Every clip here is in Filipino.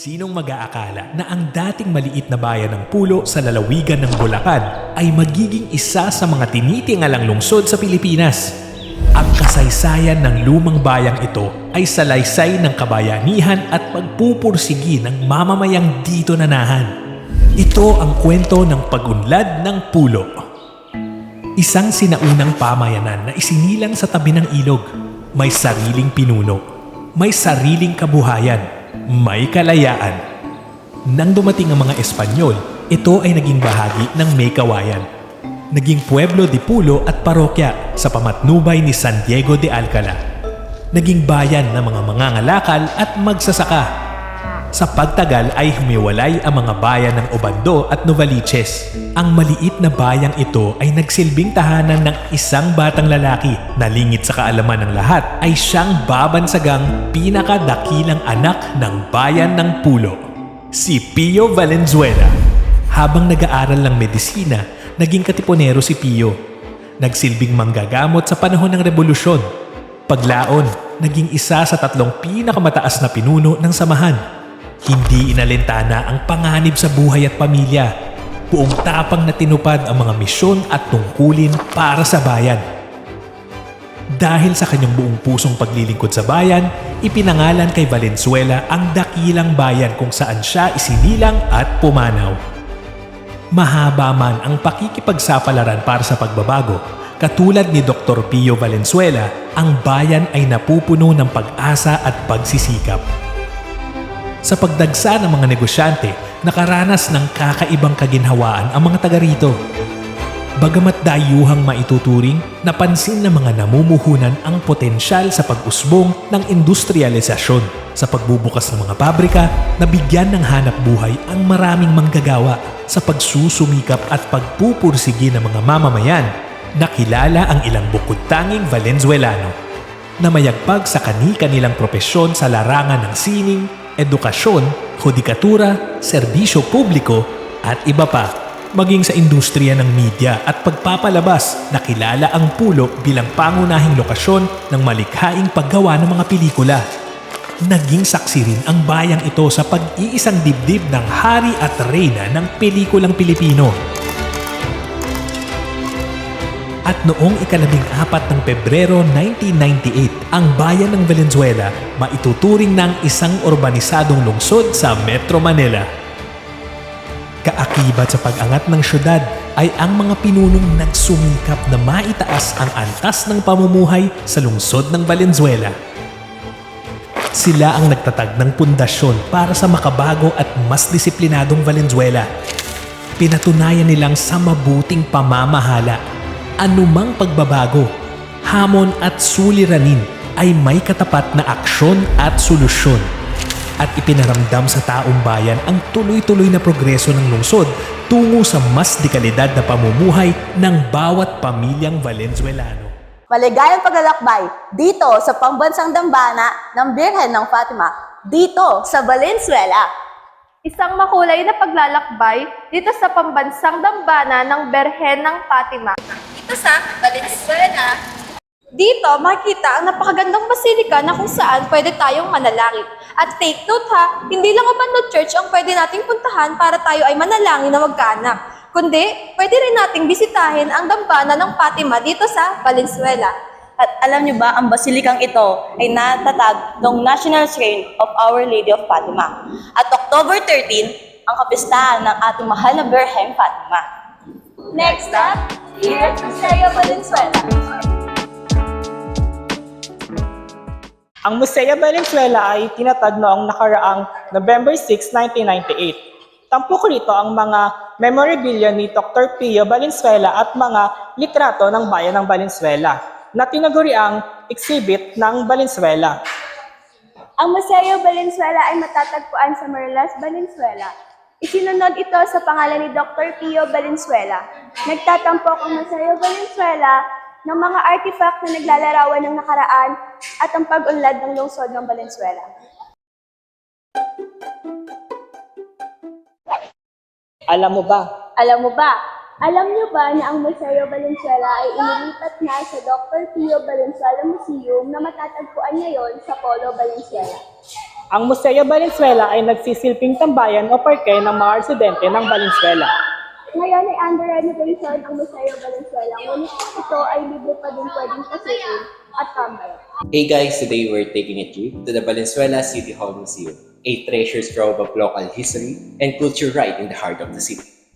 Sinong mag-aakala na ang dating maliit na bayan ng Pulo sa lalawigan ng Bulacan ay magiging isa sa mga tinitingalang lungsod sa Pilipinas? Ang kasaysayan ng lumang bayang ito ay salaysay ng kabayanihan at pagpupursigi ng mamamayang dito nanahan. Ito ang kwento ng pagunlad ng Pulo. Isang sinaunang pamayanan na isinilang sa tabi ng ilog. May sariling pinuno, may sariling kabuhayan, may kalayaan. Nang dumating ang mga Espanyol, ito ay naging bahagi ng May Kawayan. Naging Pueblo de Pulo at parokya sa pamatnubay ni San Diego de Alcala. Naging bayan ng mga mangangalakal at magsasaka. Sa pagtagal ay humiwalay ang mga bayan ng Obando at Novaliches. Ang maliit na bayang ito ay nagsilbing tahanan ng isang batang lalaki na lingid sa kaalaman ng lahat ay siyang babansagang pinakadakilang anak ng bayan ng Pulo, si Pio Valenzuela. Habang nag-aaral ng medisina, naging katipunero si Pio. Nagsilbing manggagamot sa panahon ng Rebolusyon. Paglaon, naging isa sa 3 pinakamataas na pinuno ng samahan. Hindi inalintana ang panganib sa buhay at pamilya. Buong tapang na tinupad ang mga misyon at tungkulin para sa bayan. Dahil sa kanyang buong pusong paglilingkod sa bayan, ipinangalan kay Valenzuela ang dakilang bayan kung saan siya isinilang at pumanaw. Mahaba man ang pakikipagsapalaran para sa pagbabago, katulad ni Dr. Pio Valenzuela, ang bayan ay napupuno ng pag-asa at pagsisikap. Sa pagdagsa ng mga negosyante, nakaranas ng kakaibang kaginhawaan ang mga taga rito. Bagamat dayuhang maituturing, napansin ng mga namumuhunan ang potensyal sa pag-usbong ng industrialisasyon. Sa pagbubukas ng mga pabrika, nabigyan ng hanap buhay ang maraming manggagawa. Sa pagsusumikap at pagpupursigi ng mga mamamayan, nakilala ang ilang bukod-tanging Valenzuelano na mayagpag sa kani-kanilang propesyon sa larangan ng sining, edukasyon, hudikatura, serbisyo publiko at iba pa. Maging sa industriya ng media at pagpapalabas, nakilala ang Pulo bilang pangunahing lokasyon ng malikhaing paggawa ng mga pelikula. Naging saksi rin ang bayang ito sa pag-iisang dibdib ng hari at reyna ng pelikulang Pilipino. At noong ika-14 ng Pebrero 1998, ang bayan ng Valenzuela maituturing ng isang urbanisadong lungsod sa Metro Manila. Kaakibat sa pag-angat ng syudad ay ang mga pinunong nagsumikap na maitaas ang antas ng pamumuhay sa lungsod ng Valenzuela. Sila ang nagtatag ng pundasyon para sa makabago at mas disiplinadong Valenzuela. Pinatunayan nilang sa mabuting pamamahala, anumang pagbabago, hamon at suliranin ay may katapat na aksyon at solusyon. At ipinaramdam sa taong bayan ang tuloy-tuloy na progreso ng lungsod tungo sa mas dekalidad na pamumuhay ng bawat pamilyang Valenzuelano. Maligayang paglalakbay dito sa pambansang dambana ng Birhen ng Fatima, dito sa Valenzuela. Isang makulay na paglalakbay dito sa pambansang dambana ng Birhen ng Fatima, Dito sa Valenzuela. dito makikita ang napakagandang basilika na kung saan pwede tayong manalangin. At take note ha, hindi lang Obando Church ang pwede nating puntahan para tayo ay manalangin na magkaanak. Kundi, pwede rin nating bisitahin ang dambana ng Fatima dito sa Valenzuela. At alam niyo ba, ang basilikang ito ay natatag ng National Shrine of Our Lady of Fatima. At October 13, ang kapistahan ng ating mahal na Birhen Fatima. Next up, here at Museo Valenzuela. Ang Museo Valenzuela ay tinatag noong nakaraang November 6, 1998. Tampok rito ang mga memorabilia ni Dr. Pio Valenzuela at mga litrato ng bayan ng Valenzuela na tinaguriang exhibit ng Valenzuela. Ang Museo Valenzuela ay matatagpuan sa Marilas, Valenzuela. Isinunod ito sa pangalan ni Dr. Pio Valenzuela. Nagtatampok ang Museo Valenzuela ng mga artifact na naglalarawan ng nakaraan at ang pag-unlad ng lungsod ng Valenzuela. Alam mo ba? Alam niyo ba na ang Museo Valenzuela ay inilipat na sa Dr. Pio Valenzuela Museum na matatagpuan ngayon sa Polo, Valenzuela? Ang Museo Valenzuela ay nagsisilbing tambayan o parke ng mga residente ng Valenzuela. Ngayon ay under renovation ang Museo Valenzuela, ngunit ito ay libre pa din pwedeng pasukin at tambayan. Hey guys, today we're taking a trip to the Valenzuela City Hall Museum, a treasure trove of local history and culture right in the heart of the city.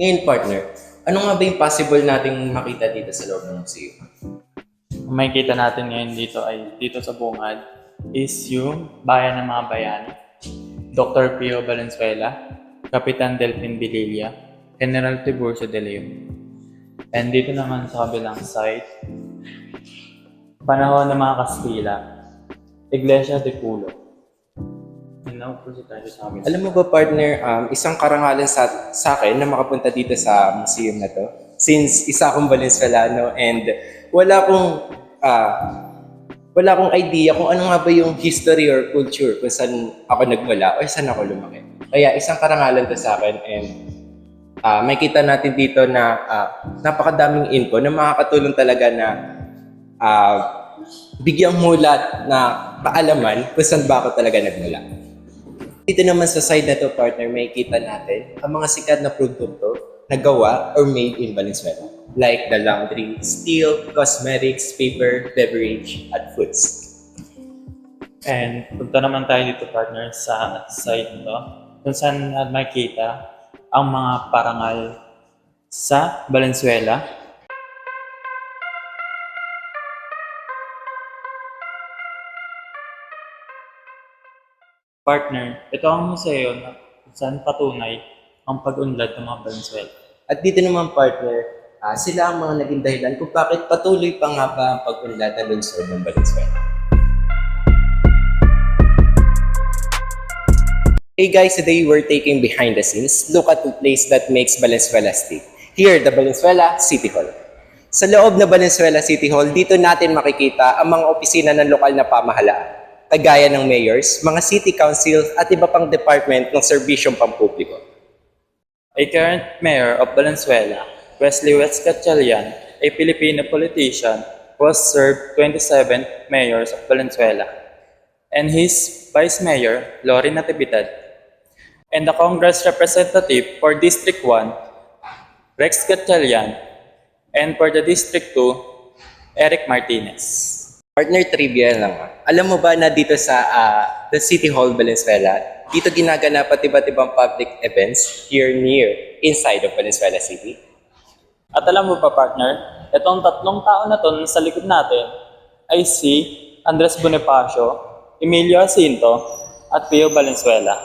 Ngayon partner, ano nga ba yung possible nating makita dito sa loob ng museum? Ang makikita natin ngayon dito ay dito sa bungad is yung bayan ng mga bayani. Dr. Pio Valenzuela, Kapitan Delfin Bililla, General Tiburcio de Leon. And dito naman sa kabilang side, panahon ng mga Kastila, Iglesia de Pulo. And now, proceed tayo sa amin. Alam mo ba partner, isang karangalan sa akin na makapunta dito sa museum na to. Since isa akong Valenzuelano and wala akong idea kung ano nga ba yung history or culture kung saan ako nagmula o saan ako lumaki. Kaya isang karangalan to sa akin and makita natin dito na napakadaming info na makakatulong talaga na bigyang mulat na kaalaman kung saan ba ako talaga nagmula. Dito naman sa side na to partner, makikita natin ang mga sikat na produkto na gawa or made in Valenzuela. Like the laundry, steel, cosmetics, paper, beverage, at foods. And punta naman tayo dito partner sa side nito kung saan makikita ang mga parangal sa Valenzuela. Partner, ito ang museo na kung saan patunay ang pag-unlad ng mga Valenzuela. At dito naman partner, sila ang mga naging dahilan kung bakit patuloy pa nga ba ang pag-unlad ng lungsod ng Valenzuela. Hey guys, today we're taking behind the scenes. Look at the place that makes Valenzuela stick. Here, the Valenzuela City Hall. Sa loob ng Valenzuela City Hall, dito natin makikita ang mga opisina ng lokal na pamahalaan, kagaya ng mayors, mga city council at iba pang department ng serbisyong pampubliko. A current mayor of Valenzuela, Wesley West Gatchalian, a Filipino politician, was served 27 mayors of Valenzuela, and his vice mayor, Lori Natividad, and the Congress representative for District 1, Rex Gatchalian, and for the District 2, Eric Martinez. Partner trivia lang. Alam mo ba na dito sa the City Hall Valenzuela, dito ginaganap at iba't ibang public events here near inside of Valenzuela City? At alam mo pa partner, itong tatlong tao na to sa likod natin ay si Andres Bonifacio, Emilio Jacinto, at Pio Valenzuela.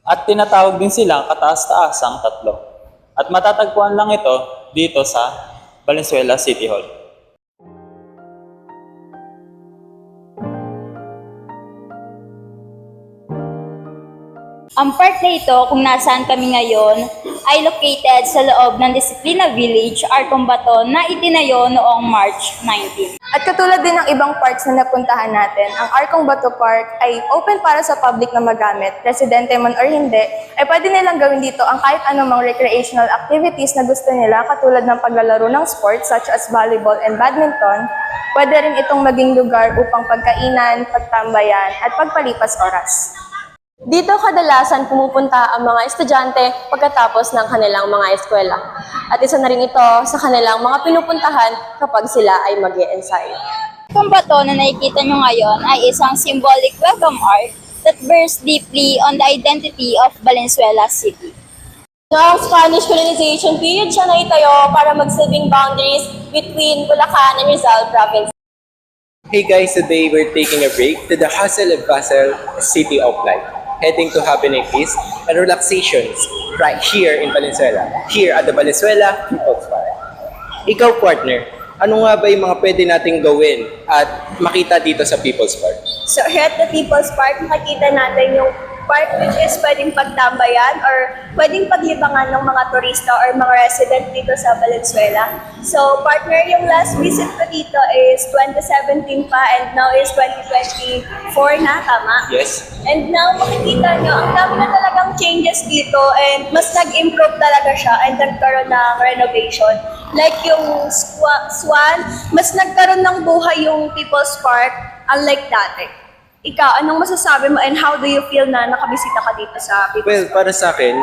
At tinatawag din silang kataas-taasang tatlo. At matatagpuan lang ito dito sa Valenzuela City Hall. Ang park na ito, kung nasaan kami ngayon, ay located sa loob ng Disiplina Village, Arcombato, na itinayo noong March 19. At katulad din ng ibang parks na napuntahan natin, ang Arcombato Park ay open para sa public na magamit, residente man or hindi, ay pwede nilang gawin dito ang kahit anumang recreational activities na gusto nila katulad ng paglalaro ng sports such as volleyball and badminton. Pwede rin itong maging lugar upang pagkainan, pagtambayan, at pagpalipas oras. Dito kadalasan pumupunta ang mga estudyante pagkatapos ng kanilang mga eskwela. At isa na rin ito sa kanilang mga pinupuntahan kapag sila ay mag-e-ensayo. Kung bato na nakikita nyo ngayon ay isang symbolic welcome art that bears deeply on the identity of Valenzuela City. Noong Spanish colonization period siya naitayo para magsilbing boundaries between Bulacan and Rizal province. Hey guys, today we're taking a break to the hustle and bustle city of life, heading to happiness and relaxations right here in Valenzuela, here at the Valenzuela People's Park. Ikaw partner, ano nga ba yung mga pwede nating gawin at makita dito sa People's Park? So here at the People's Park, makikita natin yung park which is pwedeng pagtambayan or pwedeng paglibangan ng mga turista or mga resident dito sa Valenzuela. So partner, yung last visit ko dito is 2017 pa and now is 2024 na, tama? Yes? And now makikita nyo, ang dami na talagang changes dito and mas nag-improve talaga siya and nagkaroon ng renovation. Like yung Swan, mas nagkaroon ng buhay yung People's Park unlike dati. Ikaw, anong masasabi mo and how do you feel na nakabisita ka dito sa People's Well, para sa akin,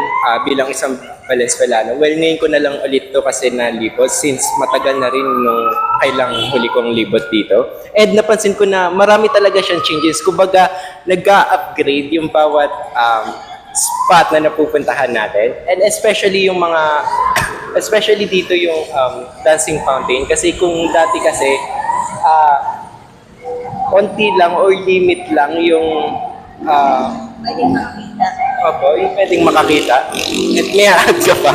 bilang isang Valenzuelano, well, ngayon ko na lang ulit to kasi nalibot since matagal na rin nung kailang huli kong libot dito. And napansin ko na marami talaga siyang changes. Kumbaga, nag-upgrade yung bawat spot na napupuntahan natin. And especially yung mga, especially dito yung dancing fountain. Kasi kung dati kasi, konti lang or limit lang yung Pwedeng makakita. yung pwedeng makakita. At may aad ka pa.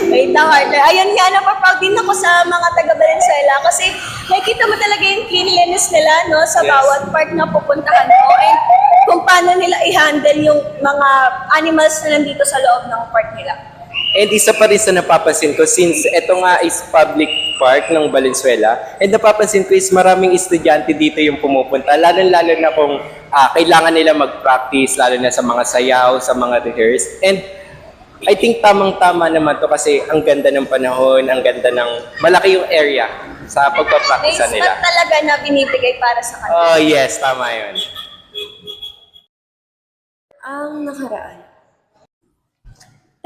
Wait na, partner. Ayun nga, napaproud din ako sa mga taga-Valenzuela kasi nakikita mo talaga yung cleanliness nila no, sa Yes. bawat part na pupuntahan mo and kung paano nila i-handle yung mga animals na nandito sa loob ng park nila. And isa pa rin sa napapansin ko, since ito nga is public park ng Valenzuela, and napapansin ko is maraming estudyante dito yung pumupunta, lalo-lalo na kung kailangan nila mag-practice, lalo na sa mga sayaw, sa mga rehearse. And I think tamang-tama naman to kasi ang ganda ng panahon, ang ganda ng malaki yung area sa May pagpapractice spot nila. talaga na binibigay para sa kanila. Oh yes, tama yun. Ang nakaraan.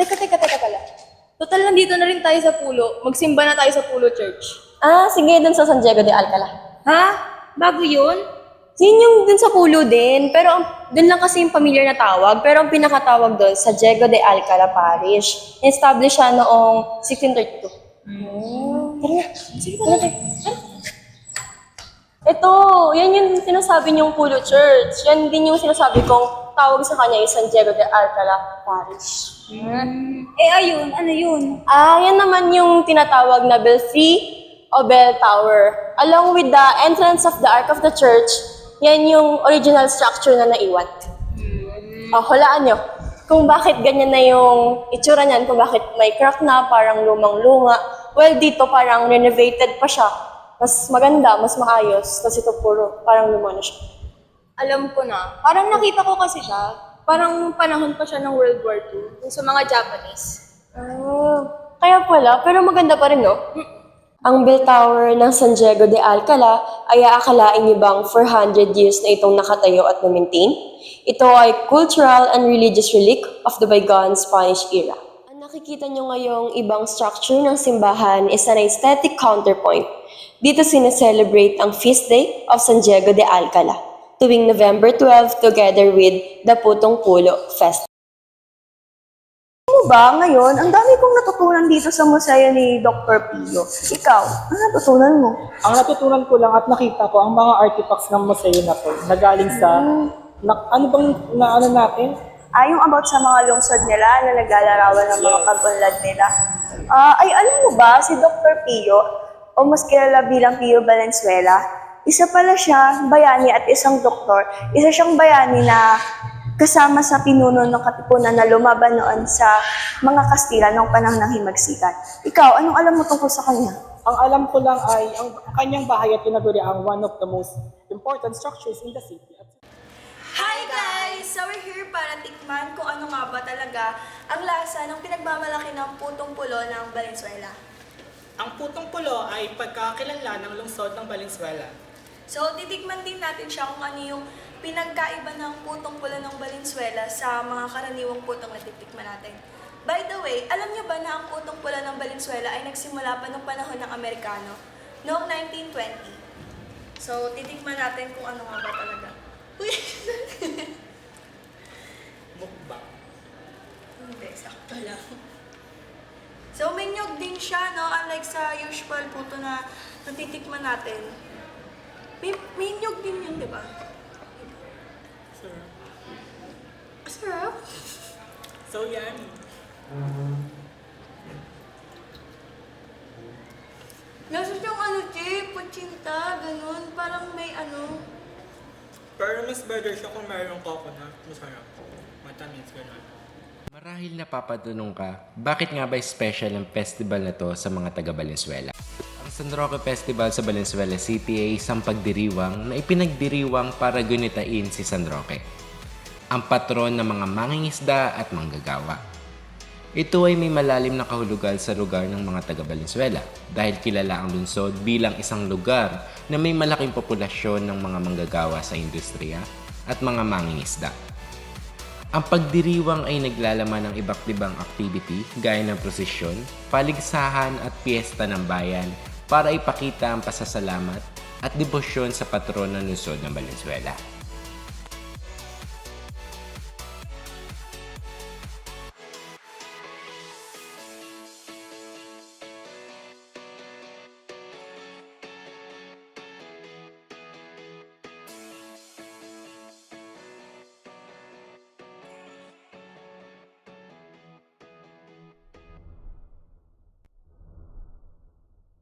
Teka pala. Total, nandito na rin tayo sa Pulo. Magsimba na tayo sa Pulo Church. Sige, dun sa San Diego de Alcala. Ha? Bago yun? Yun yung dun sa Pulo din, pero dun lang kasi yung familiar na tawag, pero ang pinakatawag dun, San Diego de Alcala Parish. Established siya noong 1632. Tara na. Sige, tara na. Ito, yan yung sinasabi niyong Pulo Church. Yan din yung sinasabi kong tawag sa kanya yung San Diego de Alcala Parish. Ayun. Ano yun? Yan naman yung tinatawag na belfry o bell tower. Along with the entrance of the Ark of the Church, yan yung original structure na naiwan. Hulaan nyo kung bakit ganyan na yung itsura niyan, kung bakit may crack na, parang lumang-luma. Well, dito parang renovated pa siya. Mas maganda, mas maayos. Kasi ito puro, parang luma na siya. Alam ko na. Parang nakita ko kasi siya. Parang panahon pa siya ng World War II. Yung sa mga Japanese. Kaya pala, pero maganda pa rin, no? Ang bell tower ng San Diego de Alcala ay aakalain niyo bang 400 years na itong nakatayo at na-maintain? Ito ay cultural and religious relic of the bygone Spanish era. Ang nakikita niyo ngayong ibang structure ng simbahan is an aesthetic counterpoint. Dito sineselebrate ang feast day of San Diego de Alcala tuwing November 12 together with the Putong Pulo Festival. Ano ba, ngayon, ang dami kong natutunan dito sa museo ni Dr. Pio. Ikaw, ano natutunan mo? Ang natutunan ko lang at nakita ko ang mga artifacts ng museo na to na galing sa ano bang naano natin? Yung about sa mga lungsod nila na naglalarawan ng mga pag-unlad nila. Ay, alam mo ba, si Dr. Pio, o mas kilala bilang Pio Valenzuela, isa pala siya, bayani at isang doktor. Isa siyang bayani na kasama sa pinuno ng katipunan na lumaban noon sa mga Kastila noong panahon ng himagsikan. Ikaw, anong alam mo tungkol sa kanya? Ang alam ko lang ay ang kanyang bahay at tinaguri ang one of the most important structures in the city. Hi guys! So we're here para tikman kung ano nga ba talaga ang lasa ng pinagmamalaki ng putong pulo ng Valenzuela. Ang Putong Pulo ay pagkakilala ng lungsod ng Valenzuela. So titikman din natin siya kung ano yung pinagkaiba ng putong pulo ng Valenzuela sa mga karaniwang putong na titikman natin. By the way, alam niyo ba na ang putong pulo ng Valenzuela ay nagsimula pa noong panahon ng Amerikano noong 1920? So titikman natin kung ano nga ba talaga. Uy! Mukbang. Hindi, sakto lang. So, may nyog din siya, no? Unlike sa usual puto na natitikman natin. May nyog din yun, di ba? Sarap. Sarap. So yan. Lasa siyang ano, Che, pachinta, ganun. Parang may ano. Pero mas better siya kung mayroong coconut. Masarap. Matamis, gano'n. Marahil napapatanong ka, bakit nga ba special ang festival na to sa mga taga Valenzuela? Ang San Roque Festival sa Valenzuela City ay isang pagdiriwang na ipinagdiriwang para gunitain si San Roque, ang patron ng mga mangingisda at manggagawa. Ito ay may malalim na kahulugan sa lugar ng mga taga Valenzuela dahil kilala ang lungsod bilang isang lugar na may malaking populasyon ng mga manggagawa sa industriya at mga mangingisda. Ang pagdiriwang ay naglalaman ng iba't ibang activity gaya ng prosesyon, paligsahan at piyesta ng bayan para ipakita ang pasasalamat at debosyon sa patron ng lungsod ng Valenzuela.